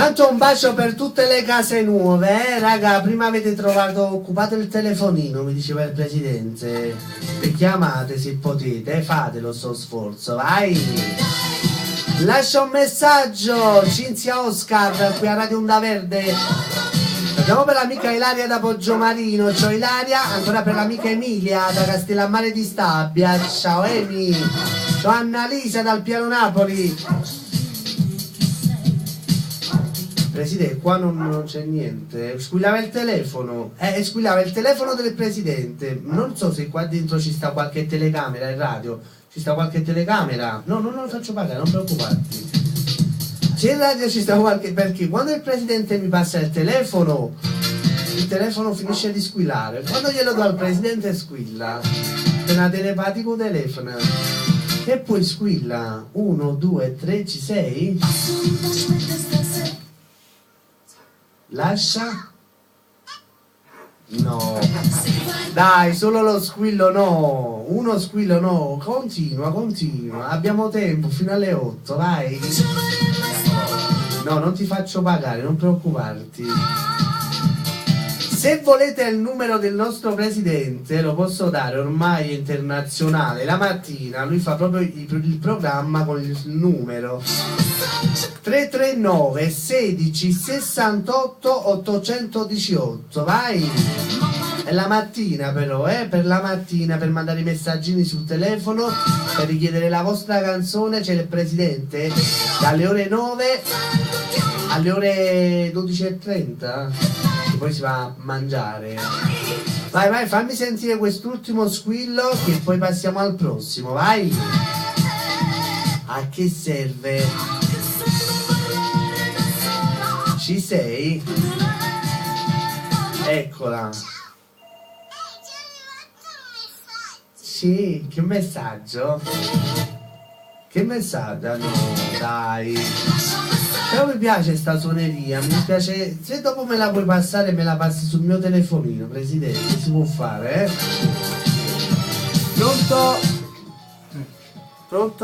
Tanto un bacio per tutte le case nuove, raga. Prima avete trovato occupato il telefonino, mi diceva il presidente. E chiamate se potete, fatelo sto sforzo, vai. Lascia un messaggio, Cinzia Oscar, qui a Radio Onda Verde. Andiamo per l'amica Ilaria da Poggiomarino. Ciao Ilaria, ancora per l'amica Emilia da Castellammare di Stabia. Ciao Emi. Ciao Annalisa dal Piano Napoli. Presidente, qua non c'è niente. Squillava il telefono. Squillava il telefono del presidente. Non so se qua dentro ci sta qualche telecamera in radio. Ci sta qualche telecamera? No, non lo faccio pagare, non preoccuparti. Se in radio ci sta qualche... Perché quando il presidente mi passa il telefono finisce di squillare. Quando glielo do al presidente squilla. È una telepatico telefono. E poi squilla. 1, 2, 3, ci sei? Lascia? No. Dai, solo lo squillo no. Uno squillo no. Continua. Abbiamo tempo fino alle 8, vai. No, non ti faccio pagare, non preoccuparti. Se volete il numero del nostro presidente, lo posso dare, ormai è internazionale. La mattina lui fa proprio il programma con il numero 339 16 68 818. Vai. È la mattina però, per la mattina, per mandare i messaggini sul telefono, per richiedere la vostra canzone. C'è il presidente dalle ore 9 alle ore 12:30, che poi si va a mangiare. Vai, fammi sentire quest'ultimo squillo che poi passiamo al prossimo, vai. A che serve? Ci sei? Eccola. Sì, che messaggio? Che messaggio? No, dai. Però mi piace sta suoneria, mi piace. Se dopo me la puoi passare, me la passi sul mio telefonino, presidente, si può fare, Pronto? Pronto?